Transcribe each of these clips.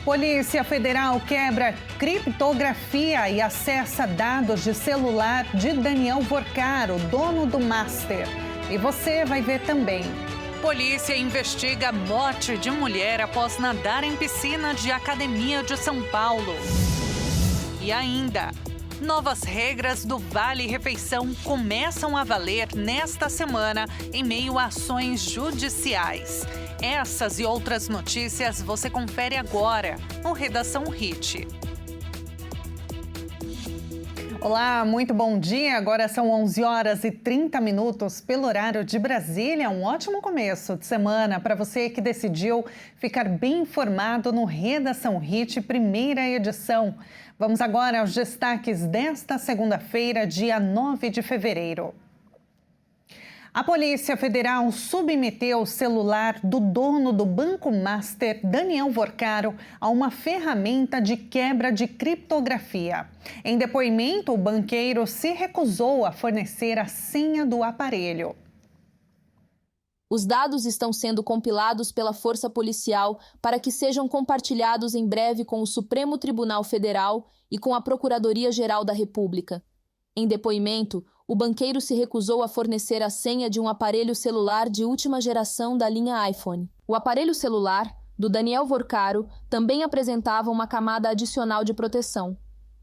Polícia Federal quebra criptografia e acessa dados de celular de Daniel Vorcaro, dono do Master. E você vai ver também. Polícia investiga a morte de mulher após nadar em piscina de academia de São Paulo. E ainda, novas regras do Vale Refeição começam a valer nesta semana em meio a ações judiciais. Essas e outras notícias você confere agora no Redação Hit. Olá, muito bom dia. Agora são 11h30 pelo horário de Brasília. Um ótimo começo de semana para você que decidiu ficar bem informado no Redação Hit, primeira edição. Vamos agora aos destaques desta segunda-feira, dia 9 de fevereiro. A Polícia Federal submeteu o celular do dono do Banco Master, Daniel Vorcaro, a uma ferramenta de quebra de criptografia. Em depoimento, o banqueiro se recusou a fornecer a senha do aparelho. Os dados estão sendo compilados pela Força Policial para que sejam compartilhados em breve com o Supremo Tribunal Federal e com a Procuradoria-Geral da República. Em depoimento, o banqueiro se recusou a fornecer a senha de um aparelho celular de última geração da linha iPhone. O aparelho celular, do Daniel Vorcaro, também apresentava uma camada adicional de proteção.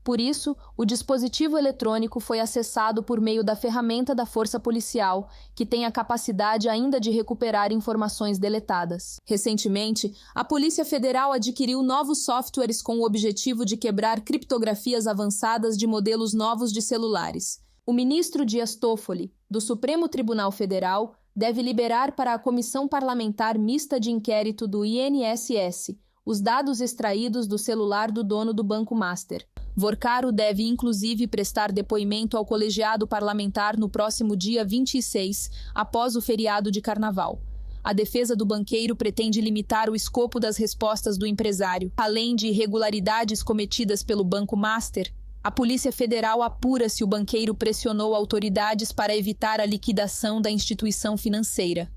Por isso, o dispositivo eletrônico foi acessado por meio da ferramenta da Força Policial, que tem a capacidade ainda de recuperar informações deletadas. Recentemente, a Polícia Federal adquiriu novos softwares com o objetivo de quebrar criptografias avançadas de modelos novos de celulares. O ministro Dias Toffoli, do Supremo Tribunal Federal, deve liberar para a Comissão Parlamentar Mista de Inquérito do INSS os dados extraídos do celular do dono do Banco Master. Vorcaro deve, inclusive, prestar depoimento ao colegiado parlamentar no próximo dia 26, após o feriado de Carnaval. A defesa do banqueiro pretende limitar o escopo das respostas do empresário. Além de irregularidades cometidas pelo Banco Master, a Polícia Federal apura se o banqueiro pressionou autoridades para evitar a liquidação da instituição financeira.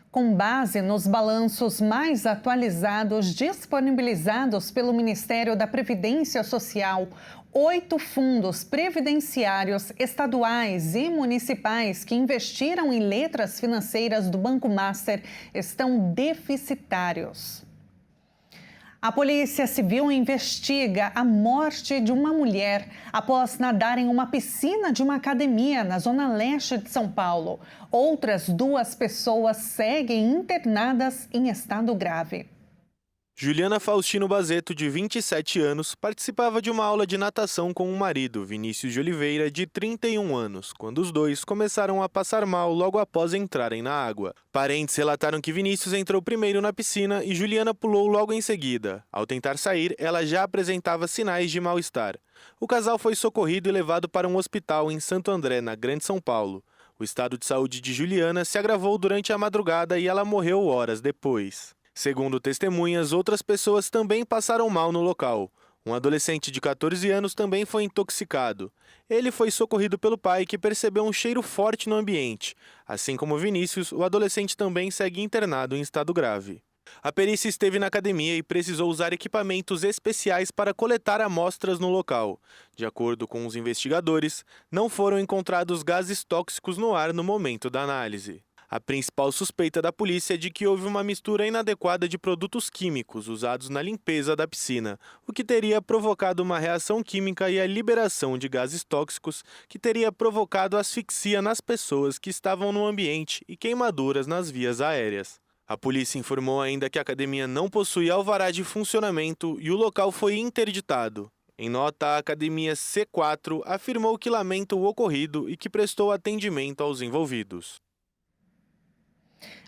Com base nos balanços mais atualizados disponibilizados pelo Ministério da Previdência Social, 8 fundos previdenciários estaduais e municipais que investiram em letras financeiras do Banco Master estão deficitários. A Polícia Civil investiga a morte de uma mulher após nadar em uma piscina de uma academia na zona leste de São Paulo. Outras 2 pessoas seguem internadas em estado grave. Juliana Faustino Bazeto, de 27 anos, participava de uma aula de natação com o marido, Vinícius de Oliveira, de 31 anos, quando os dois começaram a passar mal logo após entrarem na água. Parentes relataram que Vinícius entrou primeiro na piscina e Juliana pulou logo em seguida. Ao tentar sair, ela já apresentava sinais de mal-estar. O casal foi socorrido e levado para um hospital em Santo André, na Grande São Paulo. O estado de saúde de Juliana se agravou durante a madrugada e ela morreu horas depois. Segundo testemunhas, outras pessoas também passaram mal no local. Um adolescente de 14 anos também foi intoxicado. Ele foi socorrido pelo pai, que percebeu um cheiro forte no ambiente. Assim como Vinícius, o adolescente também segue internado em estado grave. A perícia esteve na academia e precisou usar equipamentos especiais para coletar amostras no local. De acordo com os investigadores, não foram encontrados gases tóxicos no ar no momento da análise. A principal suspeita da polícia é de que houve uma mistura inadequada de produtos químicos usados na limpeza da piscina, o que teria provocado uma reação química e a liberação de gases tóxicos, que teria provocado asfixia nas pessoas que estavam no ambiente e queimaduras nas vias aéreas. A polícia informou ainda que a academia não possui alvará de funcionamento e o local foi interditado. Em nota, a academia C4 afirmou que lamenta o ocorrido e que prestou atendimento aos envolvidos.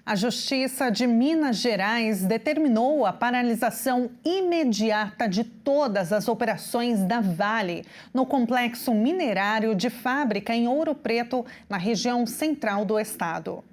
A Justiça de Minas Gerais determinou a paralisação imediata de todas as operações da Vale no complexo minerário de fábrica em Ouro Preto, na região central do estado.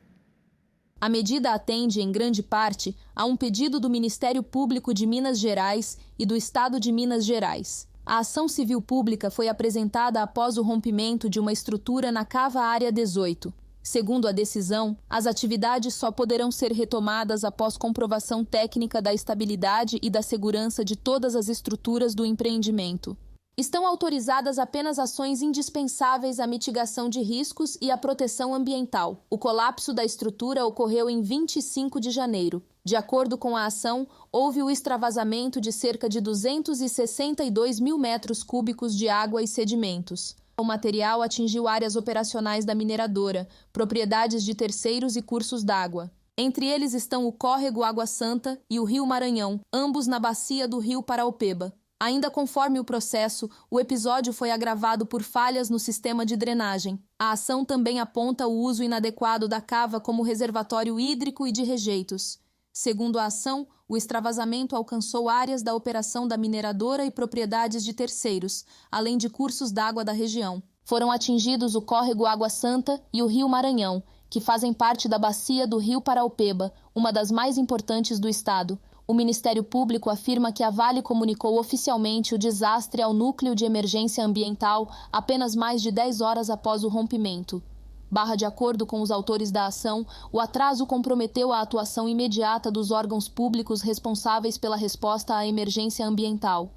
A medida atende, em grande parte, a um pedido do Ministério Público de Minas Gerais e do Estado de Minas Gerais. A ação civil pública foi apresentada após o rompimento de uma estrutura na Cava Área 18. Segundo a decisão, as atividades só poderão ser retomadas após comprovação técnica da estabilidade e da segurança de todas as estruturas do empreendimento. Estão autorizadas apenas ações indispensáveis à mitigação de riscos e à proteção ambiental. O colapso da estrutura ocorreu em 25 de janeiro. De acordo com a ação, houve o extravasamento de cerca de 262 mil metros cúbicos de água e sedimentos. O material atingiu áreas operacionais da mineradora, propriedades de terceiros e cursos d'água. Entre eles estão o córrego Água Santa e o rio Maranhão, ambos na bacia do rio Paraopeba. Ainda conforme o processo, o episódio foi agravado por falhas no sistema de drenagem. A ação também aponta o uso inadequado da cava como reservatório hídrico e de rejeitos. Segundo a ação, o extravasamento alcançou áreas da operação da mineradora e propriedades de terceiros, além de cursos d'água da região. Foram atingidos o córrego Água Santa e o rio Maranhão, que fazem parte da bacia do rio Paraopeba, uma das mais importantes do estado. O Ministério Público afirma que a Vale comunicou oficialmente o desastre ao Núcleo de Emergência Ambiental apenas mais de 10 horas após o rompimento. De acordo com os autores da ação, o atraso comprometeu a atuação imediata dos órgãos públicos responsáveis pela resposta à emergência ambiental.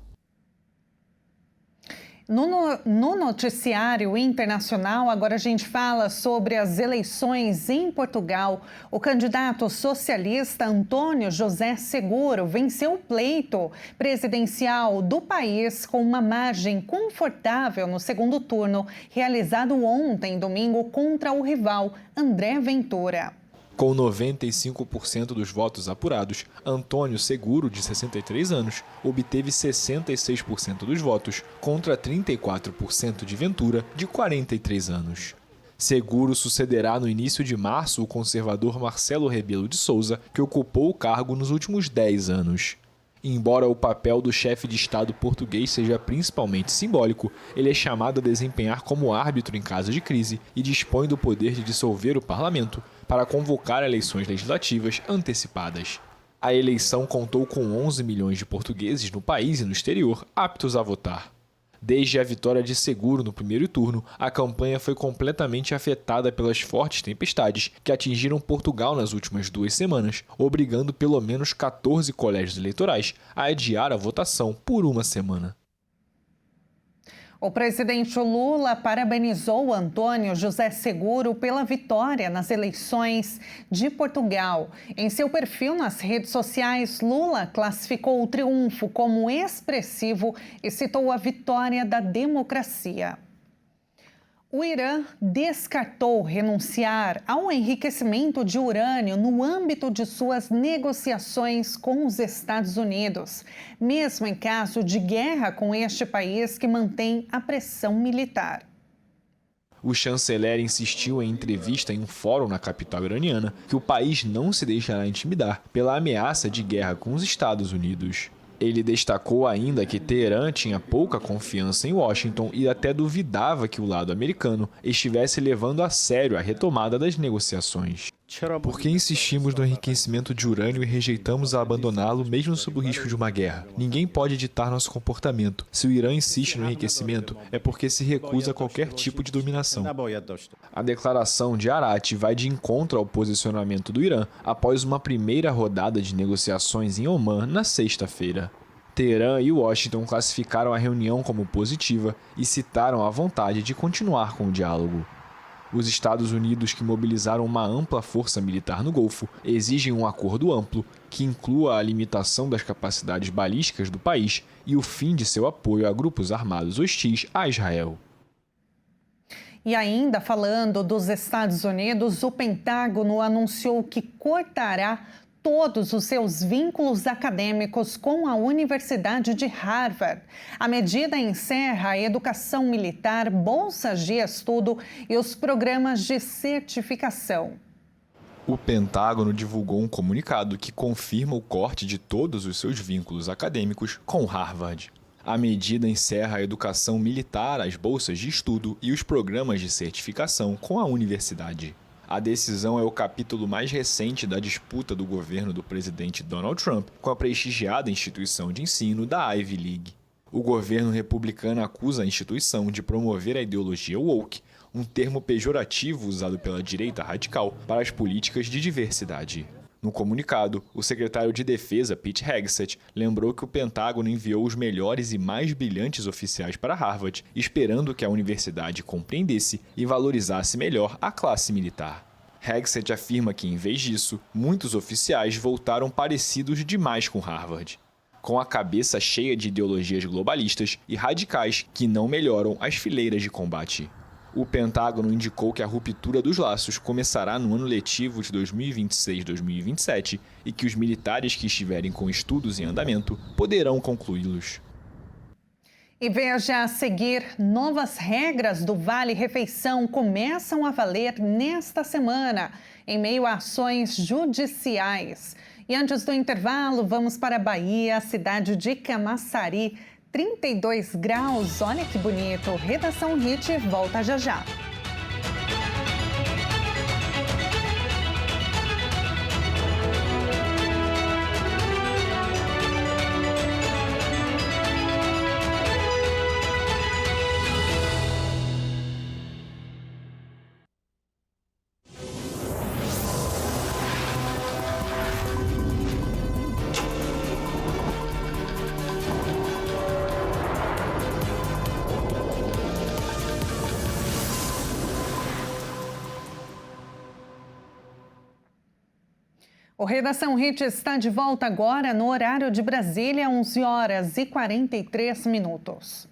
No noticiário internacional, agora a gente fala sobre as eleições em Portugal. O candidato socialista António José Seguro venceu o pleito presidencial do país com uma margem confortável no segundo turno, realizado ontem, domingo, contra o rival André Ventura. Com 95% dos votos apurados, Antônio Seguro, de 63 anos, obteve 66% dos votos, contra 34% de Ventura, de 43 anos. Seguro sucederá no início de março o conservador Marcelo Rebelo de Sousa, que ocupou o cargo nos últimos 10 anos. Embora o papel do chefe de Estado português seja principalmente simbólico, ele é chamado a desempenhar como árbitro em caso de crise e dispõe do poder de dissolver o parlamento para convocar eleições legislativas antecipadas. A eleição contou com 11 milhões de portugueses no país e no exterior aptos a votar. Desde a vitória de Seguro no primeiro turno, a campanha foi completamente afetada pelas fortes tempestades que atingiram Portugal nas últimas 2 semanas, obrigando pelo menos 14 colégios eleitorais a adiar a votação por uma semana. O presidente Lula parabenizou Antônio José Seguro pela vitória nas eleições de Portugal. Em seu perfil nas redes sociais, Lula classificou o triunfo como expressivo e citou a vitória da democracia. O Irã descartou renunciar ao enriquecimento de urânio no âmbito de suas negociações com os Estados Unidos, mesmo em caso de guerra com este país que mantém a pressão militar. O chanceler insistiu em entrevista em um fórum na capital iraniana que o país não se deixará intimidar pela ameaça de guerra com os Estados Unidos. Ele destacou ainda que Teherã tinha pouca confiança em Washington e até duvidava que o lado americano estivesse levando a sério a retomada das negociações. Por que insistimos no enriquecimento de urânio e rejeitamos a abandoná-lo mesmo sob o risco de uma guerra? Ninguém pode ditar nosso comportamento. Se o Irã insiste no enriquecimento, é porque se recusa a qualquer tipo de dominação. A declaração de Arati vai de encontro ao posicionamento do Irã após uma primeira rodada de negociações em Omã na sexta-feira. Teherã e Washington classificaram a reunião como positiva e citaram a vontade de continuar com o diálogo. Os Estados Unidos, que mobilizaram uma ampla força militar no Golfo, exigem um acordo amplo que inclua a limitação das capacidades balísticas do país e o fim de seu apoio a grupos armados hostis a Israel. E ainda falando dos Estados Unidos, o Pentágono anunciou que cortará todos os seus vínculos acadêmicos com a Universidade de Harvard. A medida encerra a educação militar, bolsas de estudo e os programas de certificação. O Pentágono divulgou um comunicado que confirma o corte de todos os seus vínculos acadêmicos com Harvard. A medida encerra a educação militar, as bolsas de estudo e os programas de certificação com a universidade. A decisão é o capítulo mais recente da disputa do governo do presidente Donald Trump com a prestigiada instituição de ensino da Ivy League. O governo republicano acusa a instituição de promover a ideologia woke, um termo pejorativo usado pela direita radical para as políticas de diversidade. No comunicado, o secretário de Defesa, Pete Hegseth, lembrou que o Pentágono enviou os melhores e mais brilhantes oficiais para Harvard, esperando que a universidade compreendesse e valorizasse melhor a classe militar. Hegseth afirma que, em vez disso, muitos oficiais voltaram parecidos demais com Harvard, com a cabeça cheia de ideologias globalistas e radicais que não melhoram as fileiras de combate. O Pentágono indicou que a ruptura dos laços começará no ano letivo de 2026-2027 e que os militares que estiverem com estudos em andamento poderão concluí-los. E veja a seguir, novas regras do Vale Refeição começam a valer nesta semana, em meio a ações judiciais. E antes do intervalo, vamos para a Bahia, a cidade de Camaçari. 32 graus, olha que bonito. Redação Hit volta já já. O Redação Hit está de volta agora no horário de Brasília, 11 horas e 43 minutos.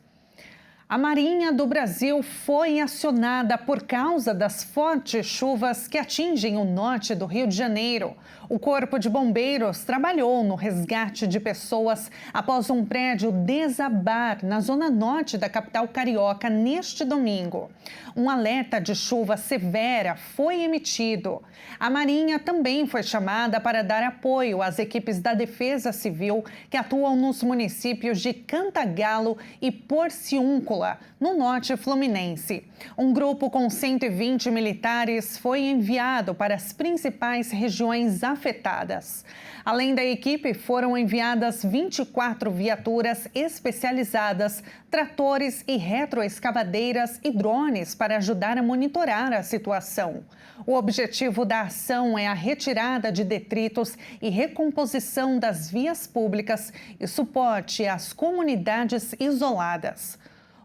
A Marinha do Brasil foi acionada por causa das fortes chuvas que atingem o norte do Rio de Janeiro. O Corpo de Bombeiros trabalhou no resgate de pessoas após um prédio desabar na zona norte da capital carioca neste domingo. Um alerta de chuva severa foi emitido. A Marinha também foi chamada para dar apoio às equipes da Defesa Civil que atuam nos municípios de Cantagalo e Porciúncula, no norte fluminense. Um grupo com 120 militares foi enviado para as principais regiões afetadas. Além da equipe, foram enviadas 24 viaturas especializadas, tratores e retroescavadeiras e drones para ajudar a monitorar a situação. O objetivo da ação é a retirada de detritos e recomposição das vias públicas e suporte às comunidades isoladas.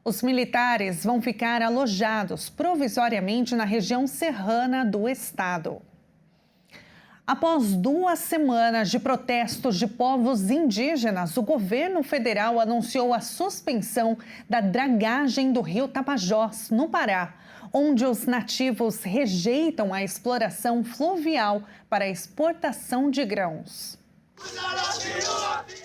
Os militares vão ficar alojados provisoriamente na região serrana do estado. Após 2 semanas de protestos de povos indígenas, o governo federal anunciou a suspensão da dragagem do rio Tapajós, no Pará, onde os nativos rejeitam a exploração fluvial para a exportação de grãos.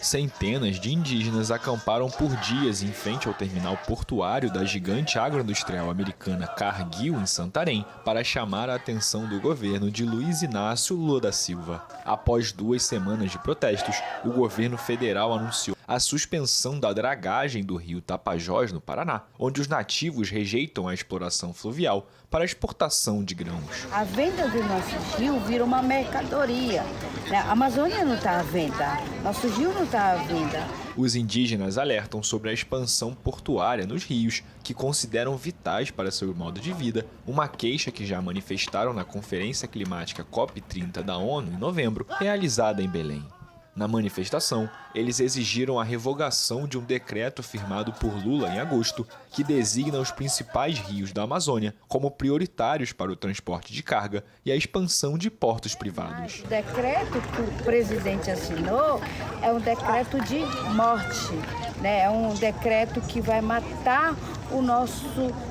Centenas de indígenas acamparam por dias em frente ao terminal portuário da gigante agroindustrial americana Cargill, em Santarém, para chamar a atenção do governo de Luiz Inácio Lula da Silva. Após 2 semanas de protestos, o governo federal anunciou a suspensão da dragagem do rio Tapajós, no Paraná, onde os nativos rejeitam a exploração fluvial para a exportação de grãos. A venda do nosso rio vira uma mercadoria. A Amazônia não está à venda, nosso rio não está à venda. Os indígenas alertam sobre a expansão portuária nos rios, que consideram vitais para seu modo de vida, uma queixa que já manifestaram na Conferência Climática COP30 da ONU em novembro, realizada em Belém. Na manifestação, eles exigiram a revogação de um decreto firmado por Lula em agosto, que designa os principais rios da Amazônia como prioritários para o transporte de carga e a expansão de portos privados. O decreto que o presidente assinou é um decreto de morte, né? É um decreto que vai matar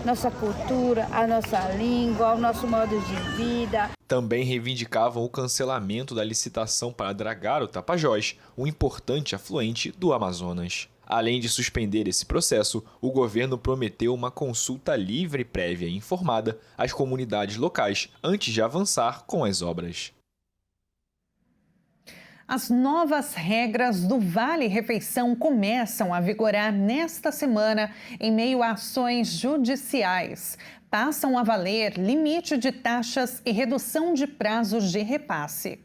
nossa cultura, a nossa língua, o nosso modo de vida. Também reivindicavam o cancelamento da licitação para dragar o Tapajós, um importante afluente do Amazonas. Além de suspender esse processo, o governo prometeu uma consulta livre, prévia e informada às comunidades locais antes de avançar com as obras. As novas regras do Vale Refeição começam a vigorar nesta semana em meio a ações judiciais. Passam a valer limite de taxas e redução de prazos de repasse.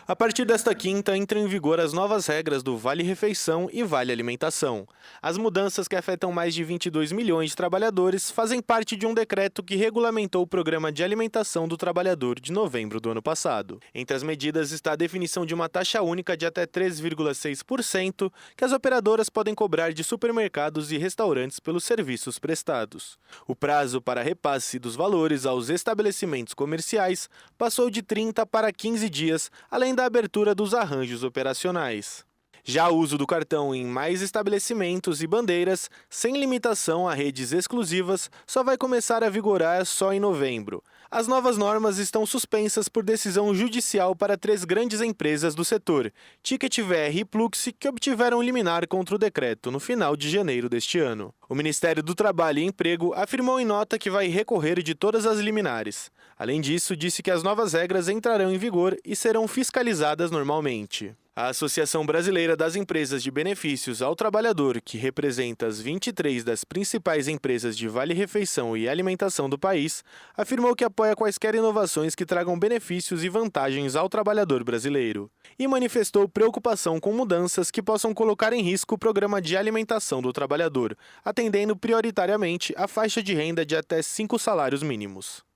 A partir desta quinta, entram em vigor as novas regras do Vale Refeição e Vale Alimentação. As mudanças, que afetam mais de 22 milhões de trabalhadores, fazem parte de um decreto que regulamentou o Programa de Alimentação do Trabalhador de novembro do ano passado. Entre as medidas está a definição de uma taxa única de até 3,6% que as operadoras podem cobrar de supermercados e restaurantes pelos serviços prestados. O prazo para repasse dos valores aos estabelecimentos comerciais passou de 30 para 15 dias, além da abertura dos arranjos operacionais. Já o uso do cartão em mais estabelecimentos e bandeiras, sem limitação a redes exclusivas, só vai começar a vigorar só em novembro. As novas normas estão suspensas por decisão judicial para 3 grandes empresas do setor, TicketVR e Pluxee, que obtiveram liminar contra o decreto no final de janeiro deste ano. O Ministério do Trabalho e Emprego afirmou em nota que vai recorrer de todas as liminares. Além disso, disse que as novas regras entrarão em vigor e serão fiscalizadas normalmente. A Associação Brasileira das Empresas de Benefícios ao Trabalhador, que representa as 23 das principais empresas de vale-refeição e alimentação do país, afirmou que apoia quaisquer inovações que tragam benefícios e vantagens ao trabalhador brasileiro. E manifestou preocupação com mudanças que possam colocar em risco o programa de alimentação do trabalhador, atendendo prioritariamente a faixa de renda de até 5 salários mínimos.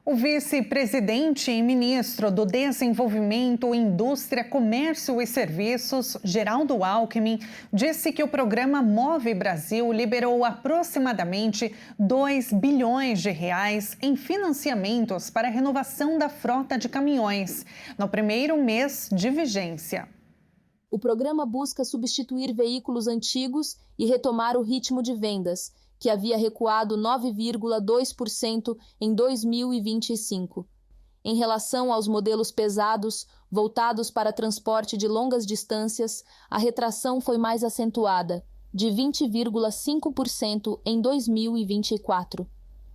O vice-presidente e ministro do Desenvolvimento, Indústria, Comércio e Serviços, Geraldo Alckmin, disse que o programa Move Brasil liberou aproximadamente 2 bilhões de reais em financiamentos para a renovação da frota de caminhões, no primeiro mês de vigência. O programa busca substituir veículos antigos e retomar o ritmo de vendas, que havia recuado 9,2% em 2025. Em relação aos modelos pesados, voltados para transporte de longas distâncias, a retração foi mais acentuada, de 20,5% em 2024.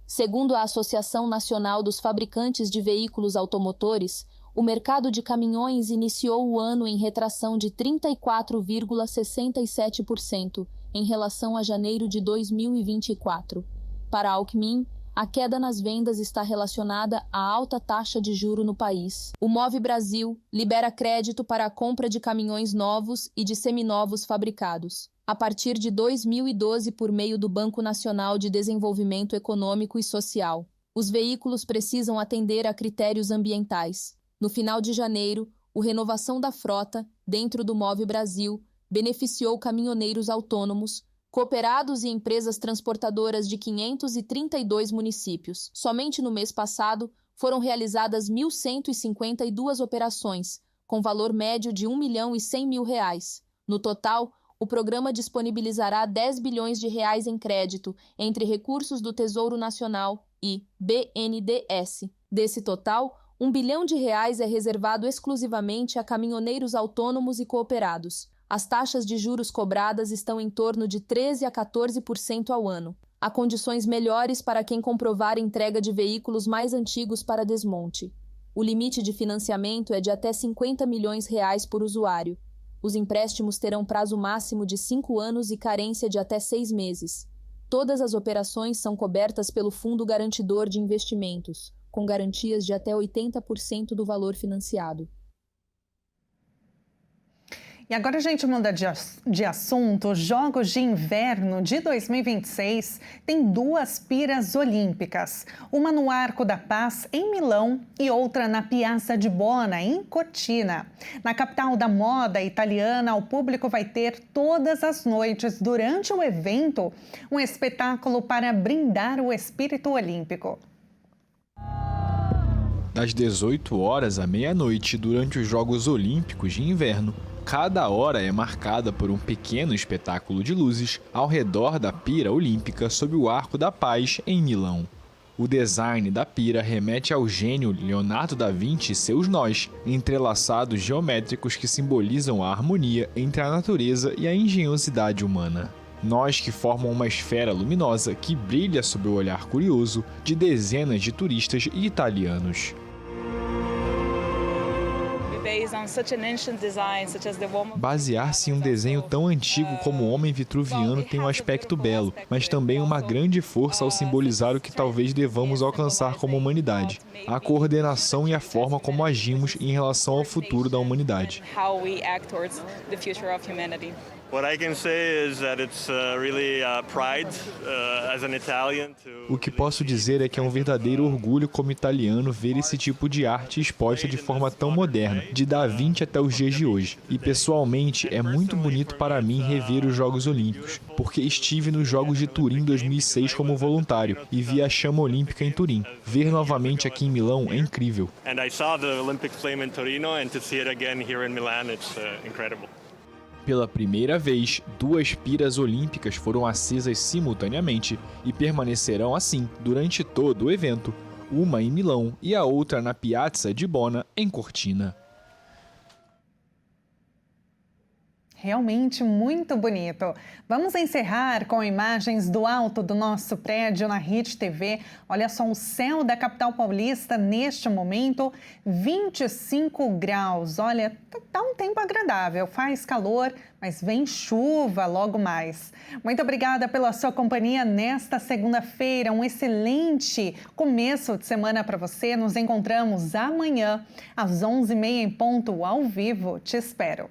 Segundo a Associação Nacional dos Fabricantes de Veículos Automotores, o mercado de caminhões iniciou o ano em retração de 34,67%, em relação a janeiro de 2024. Para Alckmin, a queda nas vendas está relacionada à alta taxa de juro no país. O Move Brasil libera crédito para a compra de caminhões novos e de seminovos fabricados, a partir de 2012 por meio do Banco Nacional de Desenvolvimento Econômico e Social. Os veículos precisam atender a critérios ambientais. No final de janeiro, o Renovação da Frota, dentro do Move Brasil, beneficiou caminhoneiros autônomos, cooperados e empresas transportadoras de 532 municípios. Somente no mês passado, foram realizadas 1.152 operações, com valor médio de R$ 1.100.000. No total, o programa disponibilizará 10 bilhões de reais em crédito, entre recursos do Tesouro Nacional e BNDES. Desse total, R$ 1 bilhão é reservado exclusivamente a caminhoneiros autônomos e cooperados. As taxas de juros cobradas estão em torno de 13% a 14% ao ano. Há condições melhores para quem comprovar entrega de veículos mais antigos para desmonte. O limite de financiamento é de até R$ 50 milhões por usuário. Os empréstimos terão prazo máximo de 5 anos e carência de até 6 meses. Todas as operações são cobertas pelo Fundo Garantidor de Investimentos, com garantias de até 80% do valor financiado. E agora a gente muda de assunto. Os Jogos de Inverno de 2026 têm 2 piras olímpicas. Uma no Arco da Paz, em Milão, e outra na Piazza di Bona, em Cortina. Na capital da moda italiana, o público vai ter todas as noites, durante o evento, um espetáculo para brindar o espírito olímpico. Das 18 horas à meia-noite, durante os Jogos Olímpicos de Inverno, cada hora é marcada por um pequeno espetáculo de luzes ao redor da pira olímpica sob o Arco da Paz, em Milão. O design da pira remete ao gênio Leonardo da Vinci e seus nós, entrelaçados geométricos que simbolizam a harmonia entre a natureza e a engenhosidade humana. Nós que formam uma esfera luminosa que brilha sob o olhar curioso de dezenas de turistas e italianos. Basear-se em um desenho tão antigo como o Homem Vitruviano tem um aspecto belo, mas também uma grande força ao simbolizar o que talvez devamos alcançar como humanidade: a coordenação e a forma como agimos em relação ao futuro da humanidade. O que posso dizer é que é um verdadeiro orgulho como italiano ver esse tipo de arte exposta de forma tão moderna, de Da Vinci até os dias de hoje. E pessoalmente é muito bonito para mim rever os Jogos Olímpicos, porque estive nos Jogos de Turim 2006 como voluntário e vi a chama olímpica em Turim. Ver novamente aqui em Milão é incrível. Pela primeira vez, 2 piras olímpicas foram acesas simultaneamente e permanecerão assim durante todo o evento, uma em Milão e a outra na Piazza di Bona, em Cortina. Realmente muito bonito. Vamos encerrar com imagens do alto do nosso prédio na Rede TV. Olha só o céu da capital paulista neste momento, 25 graus. Olha, tá um tempo agradável, faz calor, mas vem chuva logo mais. Muito obrigada pela sua companhia nesta segunda-feira. Um excelente começo de semana para você. Nos encontramos amanhã às 11h30 em ponto ao vivo. Te espero.